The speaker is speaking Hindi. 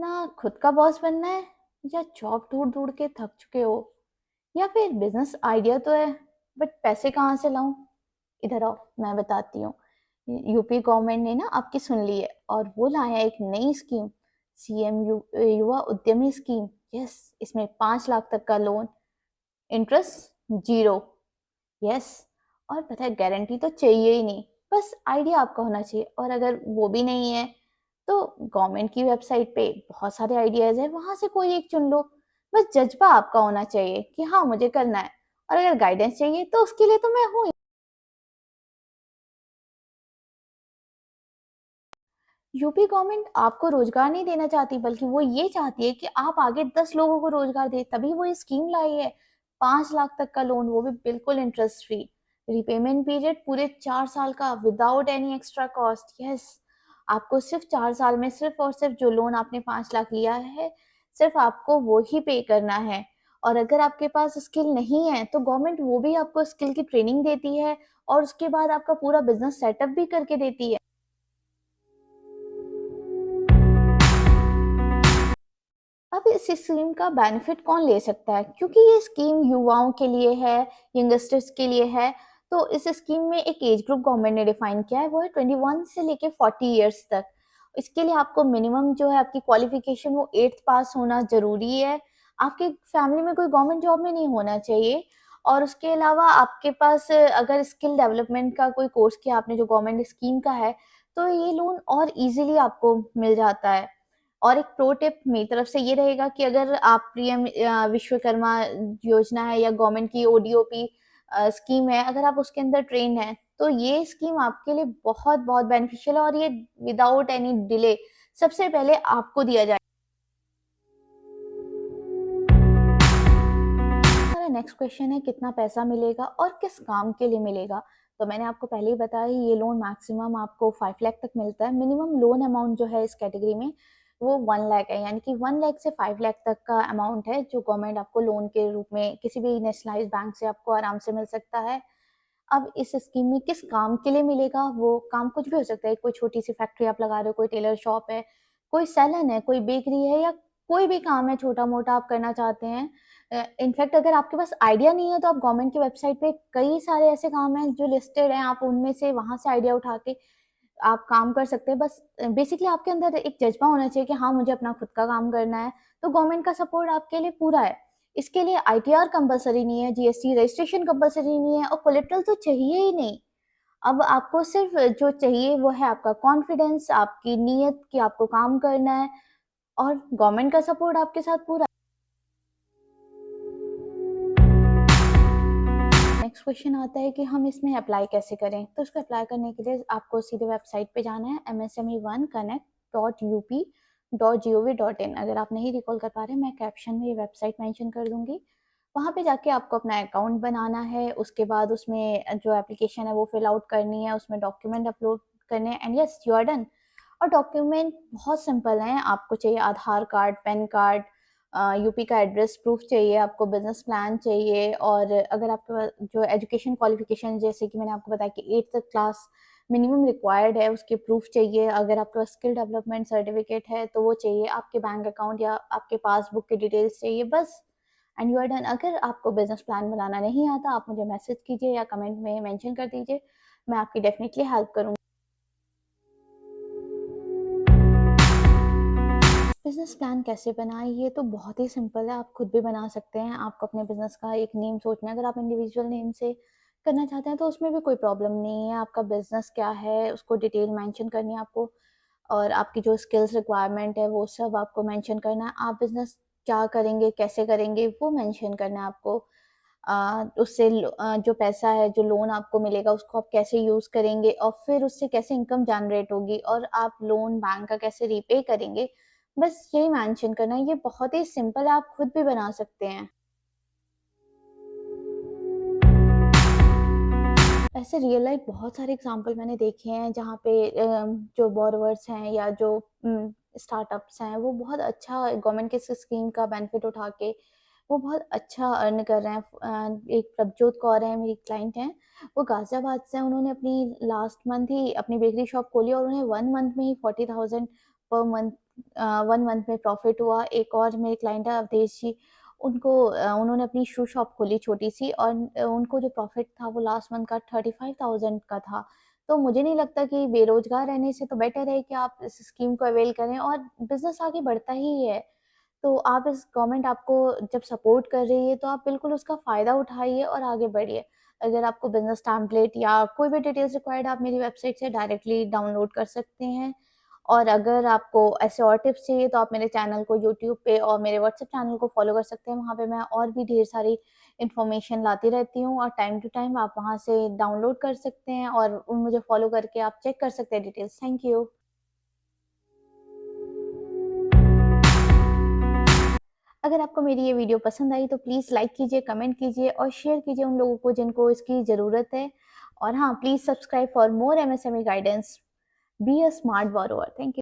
अपना खुद का बॉस बनना है या जॉब ढूंढ ढूंढ के थक चुके हो या फिर बिजनेस आइडिया तो है बट पैसे कहाँ से लाऊं। इधर आओ, मैं बताती हूँ। यूपी गवर्नमेंट ने ना आपकी सुन ली है और वो लाया एक नई स्कीम, सीएम युवा उद्यमी स्कीम। यस, इसमें 5 लाख तक का लोन, इंटरेस्ट जीरो। यस, और पता है गारंटी तो चाहिए ही नहीं, बस आइडिया आपका होना चाहिए। और अगर वो भी नहीं है तो गवर्नमेंट की वेबसाइट पे बहुत सारे आइडियाज है, वहां से कोई एक चुन लो। बस जज्बा आपका होना चाहिए कि हाँ मुझे करना है। और अगर गाइडेंस चाहिए तो उसके लिए तो मैं हूँ। यूपी गवर्नमेंट आपको रोजगार नहीं देना चाहती, बल्कि वो ये चाहती है कि आप आगे 10 लोगों को रोजगार दे, तभी वो ये स्कीम लाई है। 5 लाख तक का लोन, वो भी बिल्कुल इंटरेस्ट फ्री। रिपेमेंट पीरियड पूरे 4 साल का, without any extra cost. Yes, आपको सिर्फ 4 साल में सिर्फ और सिर्फ जो लोन आपने 5 लाख लिया है, सिर्फ आपको वो ही पे करना है। और अगर आपके पास स्किल नहीं है तो गवर्नमेंट वो भी आपको स्किल की ट्रेनिंग देती है और उसके बाद आपका पूरा बिजनेस सेटअप भी करके देती है। अब इस स्कीम का बेनिफिट कौन ले सकता है, क्योंकि ये स्कीम युवाओं के लिए है, यंगस्टर्स के लिए है। तो इस स्कीम में एक एज ग्रुप गवर्नमेंट ने डिफाइन किया है, वो है 21 से लेके 40 ईयर्स तक। इसके लिए आपको मिनिमम जो है आपकी क्वालिफिकेशन वो 8th पास होना जरूरी है। आपके फैमिली में कोई गवर्नमेंट जॉब में नहीं होना चाहिए। और उसके अलावा आपके पास अगर स्किल डेवलपमेंट का कोई कोर्स किया आपने जो गवर्नमेंट स्कीम का है, तो ये लोन और इजीली आपको मिल जाता है। और एक प्रो टिप मेरी तरफ से ये रहेगा कि अगर आप पीएम विश्वकर्मा योजना है या गवर्नमेंट की ओडीओपी स्कीम है, अगर आप उसके अंदर ट्रेन है तो ये स्कीम आपके लिए बहुत बहुत बेनिफिशियल है। और ये विदाउट एनी डिले सबसे पहले आपको दिया जाए। हमारा नेक्स्ट क्वेश्चन है कितना पैसा मिलेगा और किस काम के लिए मिलेगा। तो मैंने आपको पहले ही बताया ये लोन मैक्सिमम आपको 5 लाख तक मिलता है। मिनिमम लोन अमाउंट जो है इस कैटेगरी में वो 1 लाख है, यानी कि 1 लाख से 5 लाख तक का अमाउंट है जो गवर्नमेंट आपको लोन के रूप में किसी भी नेशनलाइज बैंक से आपको आराम से मिल सकता है। अब इस स्कीम में किस काम के लिए मिलेगा, वो काम कुछ भी हो सकता है। कोई छोटी सी फैक्ट्री आप लगा रहे हो, कोई टेलर शॉप है, कोई सैलून है, कोई बेकरी है, या कोई भी काम है छोटा मोटा आप करना चाहते हैं। इनफैक्ट अगर आपके पास आइडिया नहीं है तो आप गवर्नमेंट की वेबसाइट पे कई सारे ऐसे काम हैं जो लिस्टेड हैं, आप उनमें से वहां से आइडिया उठा के आप काम कर सकते हैं। बस बेसिकली आपके अंदर एक जज्बा होना चाहिए कि हाँ मुझे अपना खुद का काम करना है, तो गवर्नमेंट का सपोर्ट आपके लिए पूरा है। इसके लिए आईटीआर कंपलसरी नहीं है, जीएसटी रजिस्ट्रेशन कंपलसरी नहीं है, और कोलेट्रल तो चाहिए ही नहीं। अब आपको सिर्फ जो चाहिए वो है आपका कॉन्फिडेंस, आपकी नीयत कि आपको काम करना है, और गवर्नमेंट का सपोर्ट आपके साथ पूरा। नेक्स्ट क्वेश्चन आता है कि हम इसमें अप्लाई कैसे करें। तो इसको अप्लाई करने के लिए आपको सीधे वेबसाइट पे जाना है, msme1connect.up.gov.in। अगर आप नहीं रिकॉल कर पा रहे, मैं कैप्शन में ये वेबसाइट मेंशन कर दूंगी। वहां पे जाके आपको अपना अकाउंट बनाना है, उसके बाद उसमें जो एप्लीकेशन है वो फिल आउट करनी है, उसमें डॉक्यूमेंट अपलोड करने हैं, and yes you are done. और डॉक्यूमेंट बहुत सिंपल हैं। आपको चाहिए Aadhaar card, PAN card, UP का एड्रेस प्रूफ चाहिए, आपको बिजनेस प्लान चाहिए, और अगर आपके पास जो एजुकेशन क्वालिफिकेशन, जैसे कि मैंने आपको बताया कि 8th क्लास मिनिमम रिक्वायर्ड है, उसके प्रूफ चाहिए। अगर आपके पास स्किल डेवलपमेंट सर्टिफिकेट है तो वो चाहिए, आपके बैंक अकाउंट या आपके पासबुक के डिटेल्स चाहिए, बस एंड यू आर डन। अगर आपको बिजनेस प्लान बनाना नहीं आता, आप मुझे मैसेज कीजिए या कमेंट में मेंशन कर दीजिए, मैं आपकी डेफिनेटली हेल्प करूँगी। बिजनेस प्लान कैसे बनाएं, ये तो बहुत ही सिंपल है, आप खुद भी बना सकते हैं। आपको अपने बिजनेस का एक नेम सोचना है। अगर आप इंडिविजुअल नेम से करना चाहते हैं तो उसमें भी कोई प्रॉब्लम नहीं है। आपका बिजनेस क्या है उसको डिटेल मेंशन करनी है आपको, और आपकी जो स्किल्स रिक्वायरमेंट है वो सब आपको मेंशन करना है। आप बिजनेस क्या करेंगे, कैसे करेंगे, वो मेंशन करना है आपको। उससे जो पैसा है, जो लोन आपको मिलेगा, उसको आप कैसे यूज करेंगे, और फिर उससे कैसे इनकम जनरेट होगी, और आप लोन बैंक का कैसे रीपे करेंगे, बस यही मेंशन करना है। ये बहुत ही सिंपल है, आप खुद भी बना सकते हैं। ऐसे रियल लाइफ बहुत सारे एग्जांपल मैंने देखे हैं जहाँ पे जो बोरोवर्स हैं या जो स्टार्टअप्स हैं वो बहुत अच्छा गवर्नमेंट के स्कीम का बेनिफिट उठा के वो बहुत अच्छा अर्न कर रहे हैं। एक प्रभजोत कौर है, मेरी क्लाइंट हैं, वो गाजियाबाद से हैं। उन्होंने अपनी लास्ट मंथ ही अपनी बेकरी शॉप खोली और उन्हें 1 मंथ में ही 40,000 पर मंथ 1 मंथ में प्रॉफ़िट हुआ। एक और मेरे क्लाइंट है अवधेश जी, उन्होंने अपनी शू शॉप खोली छोटी-सी और उनको जो प्रॉफ़िट था वो लास्ट मंथ का 35,000 का था। तो मुझे नहीं लगता कि बेरोज़गार रहने से तो बेटर है कि आप इस स्कीम को अवेल करें और बिज़नेस आगे बढ़ता ही है। तो आप इस गवर्नमेंट आपको जब सपोर्ट कर रही है, तो आप बिल्कुल उसका फ़ायदा उठाइए और आगे बढ़िए। अगर आपको बिज़नेस टेम्पलेट या कोई भी डिटेल्स रिक्वायर्ड आप मेरी वेबसाइट से डायरेक्टली डाउनलोड कर सकते हैं। और अगर आपको ऐसे और टिप्स चाहिए तो आप मेरे चैनल को यूट्यूब पे और मेरे व्हाट्सएप चैनल को फ़ॉलो कर सकते हैं। वहाँ पे मैं और भी ढेर सारी इन्फॉर्मेशन लाती रहती हूँ और टाइम टू टाइम आप वहाँ से डाउनलोड कर सकते हैं और मुझे फ़ॉलो करके आप चेक कर सकते हैं डिटेल्स। Thank you. अगर आपको मेरी ये वीडियो पसंद आई तो प्लीज़ लाइक कीजिए, कमेंट कीजिए और शेयर कीजिए उन लोगों को जिनको इसकी ज़रूरत है। और हाँ, please subscribe for more MSME guidance. Be a smart borrower. Thank you.